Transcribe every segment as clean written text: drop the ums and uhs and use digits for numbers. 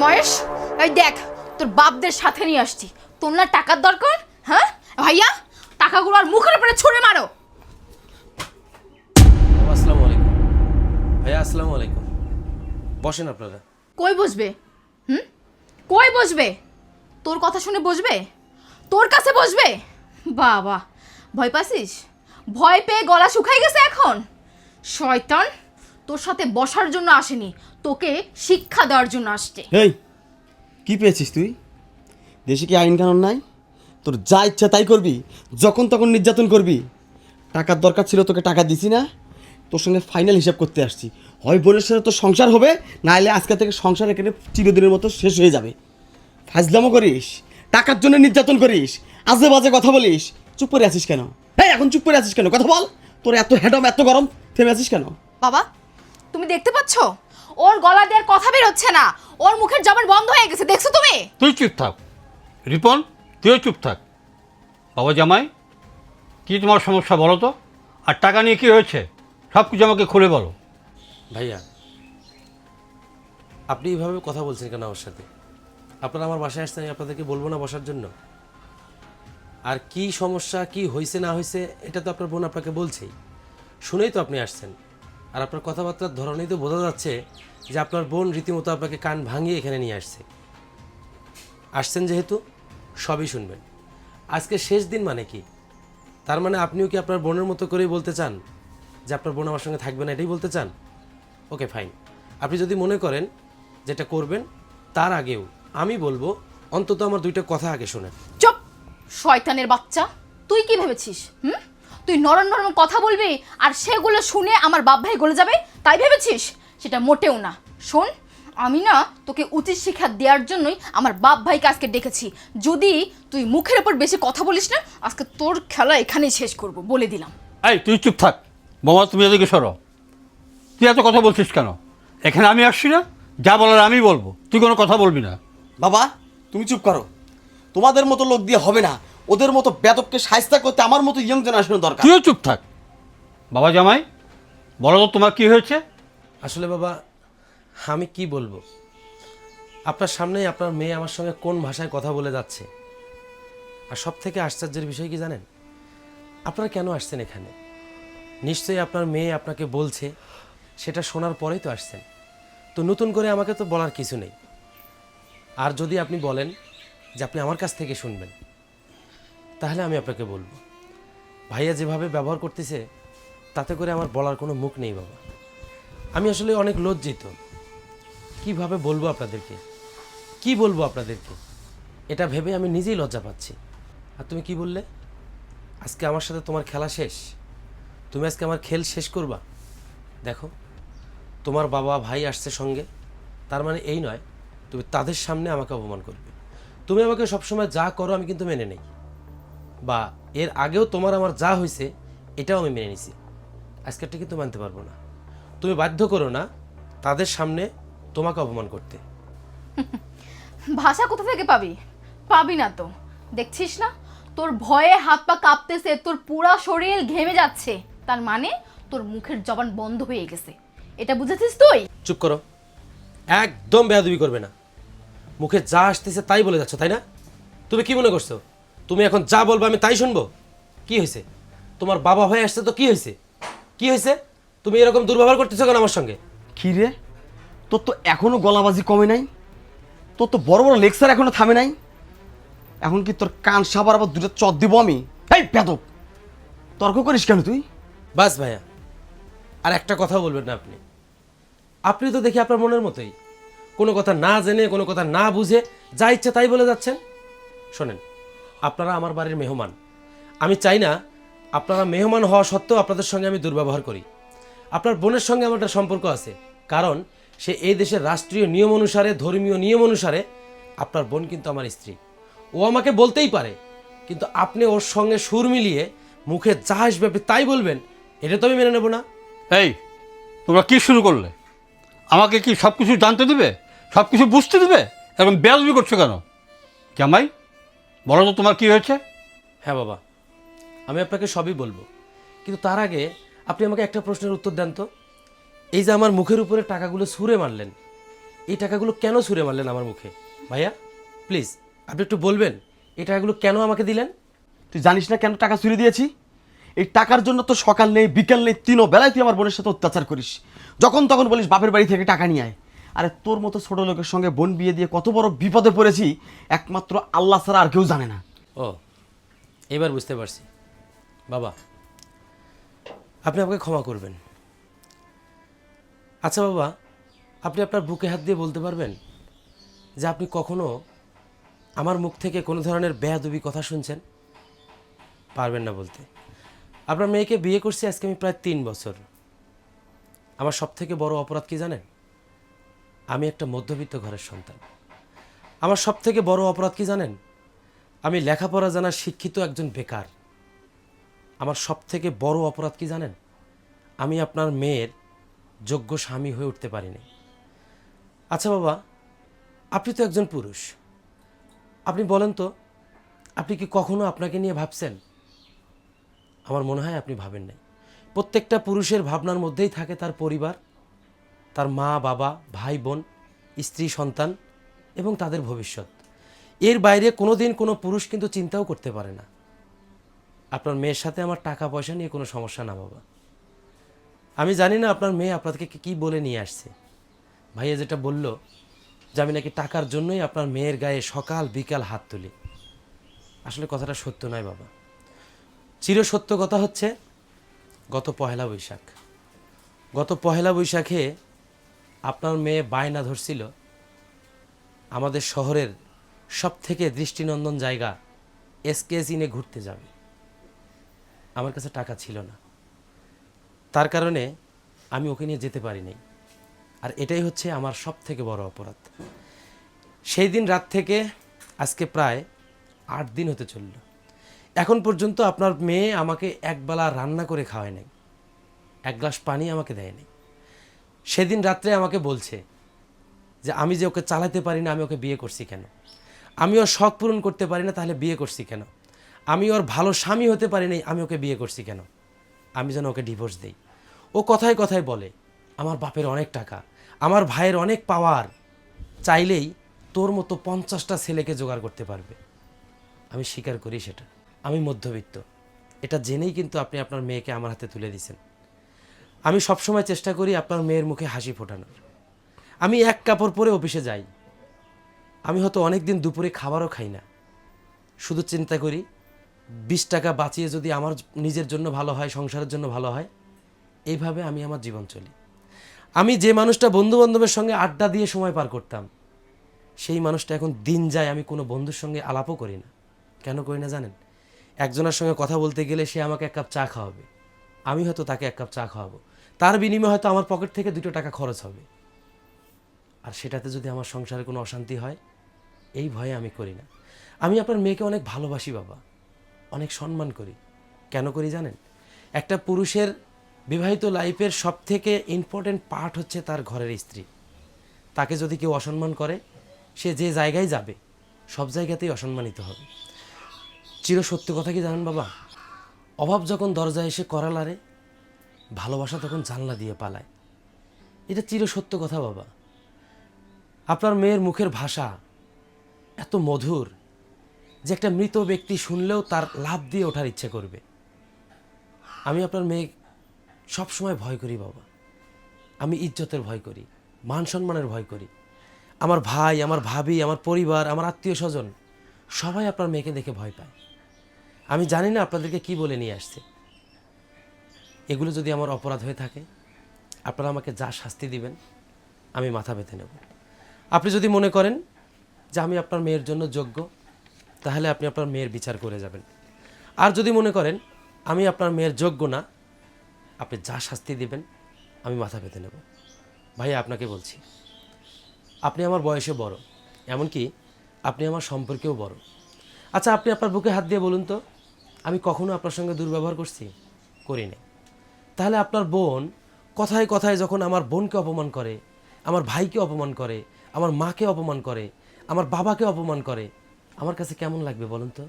মহেশ, এই দেখ তোর বাপদের সাথে নিয়ে আসছি। তোর না টাকার দরকার? হ্যাঁ ভাইয়া, টাকাগুলো আর মুখের উপরে ছুঁড়ে মারো। আসসালামু আলাইকুম ভাইয়া। আসসালামু আলাইকুম। বসেন আপনারা। কই বসবে? কই বসবে? তোর কথা শুনে বসবে? তোর কাছে বসবে? বাবা, ভয় পাচ্ছিস? ভয় পেয়ে গলা শুকাই গেছে এখন? শয়তান, তোর সাথে বসার জন্য আসেনি, তোকে শিক্ষা দেওয়ার জন্য আসছে। এই কি পেয়েছিস তুই? দেশে কি আইন কানুন নাই? তোর যা ইচ্ছা তাই করবি, যখন তখন নির্যাতন করবি। টাকার দরকার ছিল, তোকে টাকা দিছি না? তোর সঙ্গে ফাইনাল হিসাব করতে আসছি। হয় বোনের সাথে তোর সংসার হবে, না হলে আজকে থেকে সংসার এখানে চিরদিনের মতো শেষ হয়ে যাবে। ফাজলামো করিস, টাকার জন্য নির্যাতন করিস, আজে বাজে কথা বলিস। চুপ করে আছিস কেন? এই এখন চুপ করে আছিস কেন? কথা বল। তোর এত হেডম, এত গরম, থেমে আছিস কেন? বাবা, তুমি দেখতে পাচ্ছ ওর গলা দিয়ে আর কথা বের হচ্ছে না, ওর মুখের জবান বন্ধ হয়ে গেছে, দেখছো তুমি? তুই চুপ থাক রিপন, তুইও চুপ থাক। বাবা জামাই, কী তোমার সমস্যা বলো তো? আর টাকা নিয়ে কী হয়েছে সব কিছু আমাকে খুলে বলো। ভাইয়া, আপনি এইভাবে কথা বলছেন কেন আমার সাথে? আপনারা আমার বাসায় আসছেন, আমি আপনাদেরকে বলবো না বসার জন্য? আর কি সমস্যা, কি হয়েছে না হয়েছে, এটা তো আপনার বোন আপনাকে বলছেই, শুনেই তো আপনি আসছেন। আর আপনার কথাবার্তার ধরনেই তো বোঝা যাচ্ছে যে আপনার বোন রীতিমতো আপনাকে কান ভাঙিয়ে এখানে নিয়ে আসছেন যেহেতু সবই শুনবেন। আজকে শেষ দিন মানে কি? তার মানে আপনিও কি আপনার বোনের মতো করেই বলতে চান যে আপনার বোন আমার সঙ্গে থাকবে না, এটাই বলতে চান? ওকে ফাইন, আপনি যদি মনে করেন যেটা করবেন, তার আগেও আমি বলবো অন্তত আমার দুইটা কথা আগে শোনেন। চুপ, শয়তানের বাচ্চা, তুই কি ভেবেছিস? তুই নরম নরম কথা বলবি আর সেগুলো শুনে আমার বাপ ভাই গলে যাবে তাই ভেবেছিস? সেটা মোটেও না। শোন, আমি না তোকে উচিত শিক্ষা দেওয়ার জন্যই আমার বাপ ভাইকে আজকে ডেকেছি। যদি তুই মুখের ওপর বেশি কথা বলিস না, আজকে তোর খেলা এখানেই শেষ করব, বলে দিলাম। এই তুই চুপ থাক। বাবা তুমি এদিকে সরো। তুই এত কথা বলছিস কেন? এখানে আমি আসছি না, যা বলার আমি বলবো, তুই কোনো কথা বলবি না। বাবা তুমি চুপ করো। তোমাদের মতো লোক দিয়ে হবে না। ওদের মতো বেদককে শায়েস্তা করতে আমার মতো ইয়ং জেনারেশনের দরকার। তুইও চুপ থাক। বাবা জামাই, বলো তো তোমার কী হয়েছে? আসলে বাবা, আমি কি বলবো, আপনার সামনেই আপনার মেয়ে আমার সঙ্গে কোন ভাষায় কথা বলে যাচ্ছে। আর সব থেকে আশ্চর্যের বিষয় কি জানেন? আপনারা কেন আসছেন এখানে? নিশ্চয়ই আপনার মেয়ে আপনাকে বলছে, সেটা শোনার পরেই তো আসছেন। তো নতুন করে আমাকে তো বলার কিছু নেই। আর যদি আপনি বলেন যে আপনি আমার কাছ থেকে শুনবেন, তাহলে আমি আপনাকে বলবো, ভাইয়া যেভাবে ব্যবহার করতেছে তাতে করে আমার বলার কোনো মুখ নেই বাবা। আমি আসলে অনেক লজ্জিত। কিভাবে বলবো আপনাদেরকে, কি বলবো আপনাদেরকে, এটা ভেবে আমি নিজেই লজ্জা পাচ্ছি। আর তুমি কি বললে? আজকে আমার সাথে তোমার খেলা শেষ? তুমি আজকে আমার খেল শেষ করবা? দেখো, তোমার বাবা ভাই আসছে সঙ্গে, তার মানে এই নয় তুমি তাদের সামনে আমাকে অপমান করবে। তুমি আমাকে সবসময় যা করো আমি কিন্তু মেনে নেই, বা এর আগেও তোমার আমার যা হয়েছে এটাও আমি মেনে নিছি। আজকেরটা কিন্তু মানতে পারবো না। তুমি বাধ্য করো না তাদের সামনে তোমাকে অপমান করতে। ভাষা কোথা থেকে পাবি? পাবি না তো। দেখছিস না তোর ভয়ে হাত পা কাঁপতেছে, তোর পুরা শরীর ঘেমে যাচ্ছে, তার মানে তোর মুখের জবান বন্ধ হয়ে গেছে। এটা বুঝেছিস তুই? চুপ করো, একদম বেয়াদবি করবে না। মুখে যা আসতেছে তাই বলে যাচ্ছ, তাই না? তুমি কি মনে করছো তুমি এখন যা বলবো আমি তাই শুনবো? কি হয়েছে? তোমার বাবা হয়ে আসছে তো কি হয়েছে? কি হয়েছে? তুমি এরকম দুর্ব্যবহার করতেছো কেন আমার সঙ্গে? কি রে, তোর তো এখনো গলাবাজি কমে নাই? তোর তো বড় বড় লেকচার এখনো থামে নাই? এখন কি তোর কান সাবার আবার দুটো চট দিব আমি? এই বেদব, তর্ক করিস কেন তুই? বাস ভাইয়া, আর একটা কথা বলবেন না আপনি। আপনি তো দেখি আপনার মনের মতোই, কোনো কথা না জেনে কোনো কথা না বুঝে যা ইচ্ছা তাই বলে যাচ্ছেন। শোনেন, আপনারা আমার বাড়ির মেহমান। আমি চাই না আপনারা মেহমান হওয়া সত্ত্বেও আপনাদের সঙ্গে আমি দুর্ব্যবহার করি। আপনার বোনের সঙ্গে আমার একটা সম্পর্ক আছে, কারণ সে এই দেশের রাষ্ট্রীয় নিয়ম অনুসারে, ধর্মীয় নিয়ম অনুসারে আপনার বোন কিন্তু আমার স্ত্রী। ও আমাকে বলতেই পারে, কিন্তু আপনি ওর সঙ্গে সুর মিলিয়ে মুখে যা আসবে আপনি তাই বলবেন, এটা তো আমি মেনে নেব না। এই তোমরা কী শুরু করলে? আমাকে কি সব কিছু জানতে দেবে, সব কিছু বুঝতে দেবে? এরকম বেয়াদবি করছো কেন? জামাই, বলো তো তোমার কী হয়েছে? হ্যাঁ বাবা, আমি আপনাকে সবই বলবো, কিন্তু তার আগে আপনি আমাকে একটা প্রশ্নের উত্তর দেন তো। এই যে আমার মুখের উপরে টাকাগুলো ছুঁড়ে মারলেন, এই টাকাগুলো কেন ছুঁড়ে মারলেন আমার মুখে? ভাইয়া প্লিজ আপনি একটু বলবেন এই টাকাগুলো কেন আমাকে দিলেন? তুই জানিস না কেন টাকা চুরি দিয়েছি? এই টাকার জন্য তো সকাল নেই বিকেল নেই, তিনও বেলায় তুই আমার বোনের সাথে অত্যাচার করিস। যখন তখন বলিস বাপের বাড়ি থেকে টাকা নিয়ে আয়। আরে তোর মতো ছোট লোকের সঙ্গে বোন বিয়ে দিয়ে কত বড় বিপদে পড়েছি একমাত্র আল্লাহ ছাড়া আর কেউ জানে না। ও এবার বুঝতে পারছি। বাবা আপনি আমাকে ক্ষমা করবেন। আচ্ছা বাবা, আপনি আপনার বুকে হাত দিয়ে বলতে পারবেন যে আপনি কখনো আমার মুখ থেকে কোনো ধরনের বেয়াদবি কথা শুনছেন? পারবেন না বলতে। আপনার মেয়েকে বিয়ে করছি আজকে আমি প্রায় 3 বছর। আমার সব থেকে বড় অপরাধ কি জানেন? আমি একটা মধ্যবিত্ত ঘরের সন্তান। আমার সব থেকে বড় অপরাধ কি জানেন? আমি লেখাপড়া জানা শিক্ষিত একজন বেকার। আমার সব থেকে বড় অপরাধ কি জানেন? আমি আপনার মেয়ের যোগ্য স্বামী হয়ে উঠতে পারিনি। আচ্ছা বাবা, আপনি তো একজন পুরুষ, আপনি বলেন তো আপনি কি কখনো আপনাকে নিয়ে ভাবছেন? আমার মনে হয় আপনি ভাবেন নাই। প্রত্যেকটা পুরুষের ভাবনার মধ্যেই থাকে তার পরিবার, তার মা বাবা, ভাই বোন, স্ত্রী সন্তান এবং তাদের ভবিষ্যৎ। এর বাইরে কোনো দিন কোনো পুরুষ কিন্তু চিন্তাও করতে পারে না। আপনার মেয়ের সাথে আমার টাকা পয়সা নিয়ে কোনো সমস্যা না বাবা। আমি জানি না আপনার মেয়ে আপনাদেরকে কি বলে নিয়ে আসছে। ভাইয়া যেটা বলল যে আমি নাকি টাকার জন্যই আপনার মেয়ের গায়ে সকাল বিকাল হাত তুলি, আসলে কথাটা সত্য নয় বাবা। চিরসত্য কথা হচ্ছে গত পহেলা বৈশাখে আপনার মেয়ে বায়না ধরছিল আমাদের শহরের সব থেকে দৃষ্টিনন্দন জায়গা এসকেএস ইনে ঘুরতে যাবে। আমার কাছে টাকা ছিল না, তার কারণে আমি ওকে নিয়ে যেতে পারিনি। আর এটাই হচ্ছে আমার সব থেকে বড় অপরাধ। সেই দিন রাত থেকে আজকে প্রায় 8 দিন হতে চলল, এখন পর্যন্ত আপনার মেয়ে আমাকে একবেলা রান্না করে খাওয়ায় নাই, এক গ্লাস পানি আমাকে দেয়নি। সেদিন রাত্রে আমাকে বলছে যে আমি যে ওকে চালাতে পারি না, আমি ওকে বিয়ে করছি কেন? আমি ওর শখ পূরণ করতে পারি না, তাহলে বিয়ে করছি কেন? আমি ওর ভালো স্বামী হতে পারি নাই, আমি ওকে বিয়ে করছি কেন? আমি যেন ওকে ডিভোর্স দেই। ও কথায় কথায় বলে আমার বাপের অনেক টাকা, আমার ভাইয়ের অনেক পাওয়ার, চাইলেই তোর মতো 50টা ছেলেকে জোগাড় করতে পারবে। আমি স্বীকার করি সেটা, আমি মধ্যবিত্ত, এটা জেনেই কিন্তু আপনি আপনার মেয়েকে আমার হাতে তুলে দিয়েছেন। আমি সবসময় চেষ্টা করি আপনার মেয়ের মুখে হাসি ফোটানোর। আমি এক কাপড় পরে অফিসে যাই, আমি হয়তো অনেক দিন দুপুরে খাবারও খাই না, শুধু চিন্তা করি 20 টাকা বাঁচিয়ে যদি আমার নিজের জন্য ভালো হয়, সংসারের জন্য ভালো হয়, এইভাবে আমি আমার জীবন চলি। আমি যে মানুষটা বন্ধুবান্ধবের সঙ্গে আড্ডা দিয়ে সময় পার করতাম, সেই মানুষটা এখন দিন যায় আমি কোনো বন্ধুর সঙ্গে আলাপও করি না। কেন করি না জানেন? একজনের সঙ্গে কথা বলতে গেলে সে আমাকে 1 কাপ চা খাওয়াবে, আমি হয়তো তাকে 1 কাপ চা খাওয়াবো, তার বিনিময়ে হয়তো আমার পকেট থেকে 2 টাকা খরচ হবে। আর সেটাতে যদি আমার সংসারে কোনো অশান্তি হয়, এই ভয়ে আমি করি না। আমি আপনার মেয়েকে অনেক ভালোবাসি বাবা, অনেক সম্মান করি। কেন করি জানেন? একটা পুরুষের বিবাহিত লাইফের সব থেকে ইম্পর্টেন্ট পার্ট হচ্ছে তার ঘরের স্ত্রী। তাকে যদি কেউ অসম্মান করে, সে যে জায়গায় যাবে সব জায়গাতেই অসম্মানিত হবে। চিরসত্য কথা কি জানেন বাবা? অভাব যখন দরজায় এসে করা লাড়ে, ভালোবাসা তখন জানলা দিয়ে পালায়। এটা চিরসত্য কথা বাবা। আপনার মেয়ের মুখের ভাষা এত মধুর যে একটা মৃত ব্যক্তি শুনলেও তার লাভ দিয়ে ওঠার ইচ্ছে করবে। আমি আপনার মেয়ে সবসময় ভয় করি বাবা। আমি ইজ্জতের ভয় করি, মান সম্মানের ভয় করি। আমার ভাই, আমার ভাবি, আমার পরিবার, আমার আত্মীয় স্বজন সবাই আপনার মেয়েকে দেখে ভয় পায়। আমি জানি না আপনাদেরকে কি বলে নিয়ে আসছে। এগুলো যদি আমার অপরাধ হয়ে থাকে, আপনারা আমাকে যা শাস্তি দিবেন আমি মাথা পেতে নেব। আপনি যদি মনে করেন যে আমি আপনার মেয়ের জন্য যোগ্য, তাহলে আপনি আপনার মেয়ের বিচার করে যাবেন। আর যদি মনে করেন আমি আপনার মেয়ের যোগ্য না, আপনি যা শাস্তি দিবেন আমি মাথা পেতে নেব। ভাই আপনাকে বলছি, আপনি আমার বয়সে বড়, এমনকি আপনি আমার সম্পর্কেও বড়। আচ্ছা আপনি আপনার বুকে হাত দিয়ে বলুন তো, আমি কখনো আপনার সঙ্গে দুর্ব্যবহার করছি? করি না। তাহলে আপনার বোন কথায় কথায় যখন আমার বোনকে অপমান করে, আমার ভাইকে অপমান করে, আমার মাকে অপমান করে, আমার বাবাকে অপমান করে, আমার কাছে কেমন লাগবে বলুন তো?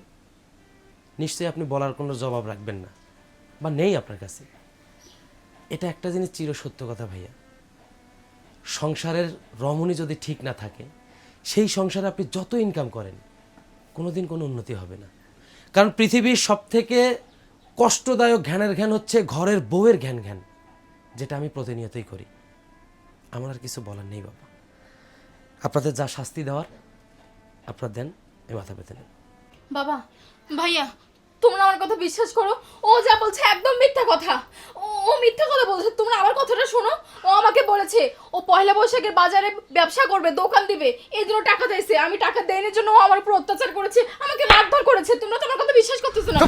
নিশ্চয়ই আপনি বলার কোনো জবাব রাখবেন না, বা নেই আপনার কাছে। এটা একটা জিনিস চিরসত্য কথা ভাইয়া, সংসারের রমণী যদি ঠিক না থাকে, সেই সংসারে আপনি যত ইনকাম করেন কোনোদিন কোনো উন্নতি হবে না। কারণ পৃথিবীর সবথেকে কষ্টদায়ক ঘ্যানের ঘ্যান হচ্ছে ঘরের বউয়ের ঘ্যান ঘ্যান, যেটা আমি প্রতিনিয়তই করি। আমার আর কিছু বলার নেই বাবা, আপনাদের যা শাস্তি দেওয়ার আপনারা দেন, এ মাথা পেতে নেন। বাবা, ভাইয়া, তোমরা আমার কথা বিশ্বাস করো। ও যা বলছে একদম মিথ্যা কথা। ও মিথ্যা কথা বলছে। তোমরা আমার কথাটা শোনো। ও আমাকে বলেছে ও পয়লা বৈশাখের বাজারে ব্যবসা করবে, দোকান দিবে, এই জন্য টাকা দিয়েছে। আমি টাকা দেয়নি জন্য ও আমার উপর অত্যাচার করেছে, আমাকে মারধর করেছে। তোমরা তো আমার কথা বিশ্বাস করতেছো না।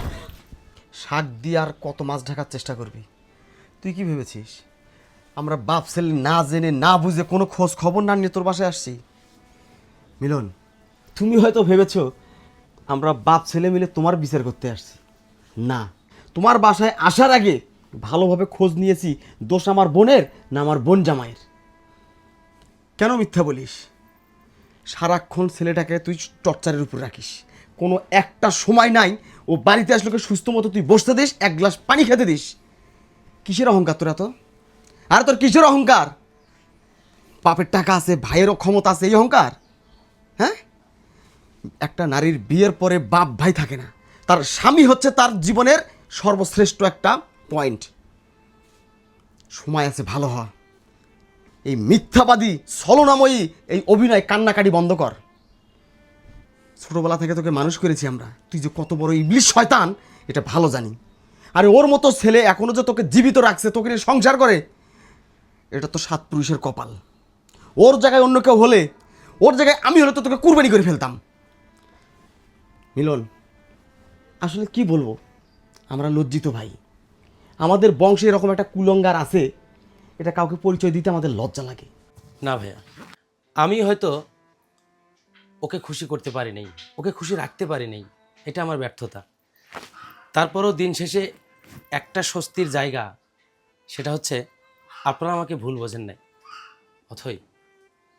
শাক দিয়ে আর কত মাছ ঢাকার চেষ্টা করবি? তুই কি ভেবেছিস আমরা বাপ ছেলে না জেনে না বুঝে কোনো খোঁজ খবর না নিয়ে তোর বাসায় আসছি? মিলন, তুমি হয়তো ভেবেছো আমরা বাপ ছেলে মিলে তোমার বিচার করতে আসছি। না, তোমার বাসায় আসার আগে ভালোভাবে খোঁজ নিয়েছি দোষ আমার বোনের না আমার বোন জামাইয়ের। কেন মিথ্যা বলিস? সারাক্ষণ ছেলেটাকে তুই টর্চারের উপর রাখিস, কোনো একটা সময় নাই ও বাড়িতে আসলে ওকে সুস্থ মতো তুই বসতে দিস, এক গ্লাস পানি খেতে দিস। কিসের অহংকার তোর এত? আর তোর কিসের অহংকার? বাপের টাকা আছে, ভাইয়েরও ক্ষমতা আছে, এই অহংকার? হ্যাঁ, একটা নারীর বিয়ের পরে বাপ ভাই থাকে না, তার স্বামী হচ্ছে তার জীবনের সর্বশ্রেষ্ঠ একটা পয়েন্ট। সময় আছে ভালো হ। এই মিথ্যাবাদী ছলনাময়ী এই অভিনয় কান্নাকাটি বন্ধ কর। ছোটবেলা থেকে তোকে মানুষ করেছি আমরা, তুই যে কত বড় ইবলিশ শয়তান এটা ভালো জানি। আরে ওর মতো ছেলে এখনো যে তোকে জীবিত রাখছে, তোকে নিয়ে সংসার করে, এটা তো সাত পুরুষের কপাল। ওর জায়গায় অন্য কেউ হলে, ওর জায়গায় আমি হলে তো তোকে কুরবানি করে ফেলতাম। মিলন, আসলে কি বলবো, আমরা লজ্জিত ভাই। আমাদের বংশে এরকম একটা কুলঙ্গার আছে, এটা কাউকে পরিচয় দিতে আমাদের লজ্জা লাগে। না ভাইয়া, আমি হয়তো ওকে খুশি করতে পারি নাই, ওকে খুশি রাখতে পারি নাই, এটা আমার ব্যর্থতা। তারপরও দিন শেষে একটা স্বস্তির জায়গা, সেটা হচ্ছে আপনারা আমাকে ভুল বোঝেন নাই। অথই,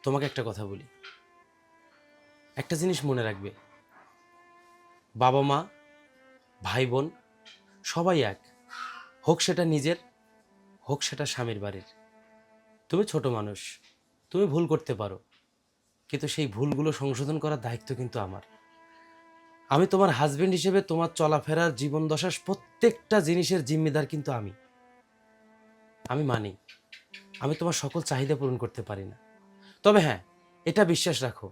তোমাকে একটা কথা বলি, একটা জিনিস মনে রাখবে, বাবা মা ভাই বোন সবাই এক, হোক সেটা নিজের, হোক সেটা স্বামীর বাড়ির। তুমি ছোট মানুষ, তুমি ভুল করতে পারো, কিন্তু সেই ভুলগুলো সংশোধন করার দায়িত্ব কিন্তু আমার। আমি তোমার হাজবেন্ড হিসেবে তোমার চলাফেরার জীবন দশার প্রত্যেকটা জিনিসের জিম্মেদার কিন্তু আমি মানি আমি তোমার সকল চাহিদা পূরণ করতে পারি না, তবে হ্যাঁ, এটা বিশ্বাস রাখো,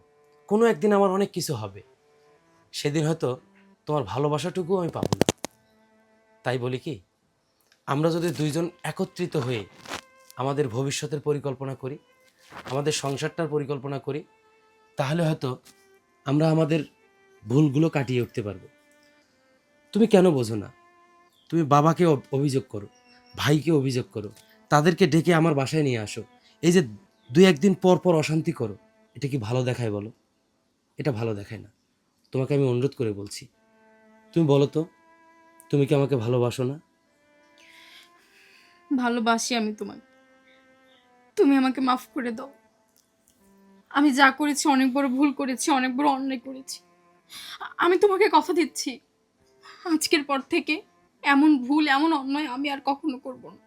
কোনো একদিন আমার অনেক কিছু হবে, সেদিন হয়তো তোমার ভালোবাসাটুকু আমি পাবো না। তাই বলি কি, আমরা যদি দুইজন একত্রিত হয়ে আমাদের ভবিষ্যতের পরিকল্পনা করি, আমাদের সংসারটার পরিকল্পনা করি, তাহলে হয়তো আমরা আমাদের ভুলগুলো কাটিয়ে উঠতে পারবো। তুমি কেন বোঝো না? তুমি বাবাকে অভিযোগ করো, ভাইকে অভিযোগ করো, তাদেরকে ডেকে আমার বাসায় নিয়ে আসো, এই যে দুই একদিন পর পর অশান্তি করো, এটা কি ভালো দেখায় বলো? এটা ভালো দেখায় না। তোমাকে আমি অনুরোধ করে বলছি, তুমি বলো তো, তুমি কি আমাকে ভালোবাসো না? ভালোবাসি আমি তোমাকে। তুমি আমাকে মাফ করে দাও। আমি যা করেছি অনেক বড় ভুল করেছি, অনেক বড় অন্যায় করেছি। আমি তোমাকে কথা দিচ্ছি, আজকের পর থেকে এমন ভুল, এমন অন্যায় আমি আর কখনো করব না।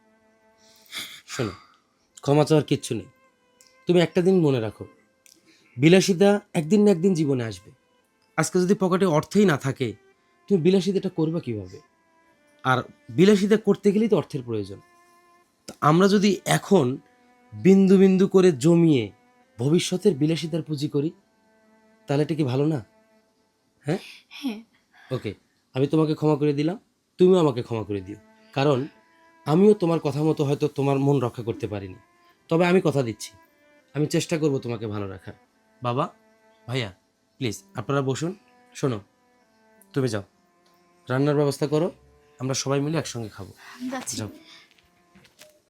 শোনো, ক্ষমা চাওয়ার কিচ্ছু নেই। তুমি একটা দিন মনে রাখো, বিলাসিতা একদিন না একদিন জীবনে আসবে। আজকে যদি পকেটে অর্থই না থাকে, তুমি বিলাসিতাটা করবে কিভাবে? আর বিলাসিতা করতে গেলেই তো অর্থের প্রয়োজন। তো আমরা যদি এখন বিন্দু বিন্দু করে জমিয়ে ভবিষ্যতের বিলাসিতার পুঁজি করি, তাহলে এটা কি ভালো না? হ্যাঁ, হ্যাঁ, ওকে, আমি তোমাকে ক্ষমা করে দিলাম, তুমিও আমাকে ক্ষমা করে দিও। কারণ আমিও তোমার কথা মতো হয়তো তোমার মন রক্ষা করতে পারিনি, তবে আমি কথা দিচ্ছি, আমি চেষ্টা করব তোমাকে ভালো রাখার। বাবা, ভাইয়া, প্লিজ আপনারা বসুন। শোনো, তুমি যাও, রান্নার ব্যবস্থা করো, আমরা সবাই মিলে একসঙ্গে খাবো। যাচ্ছি। যাও।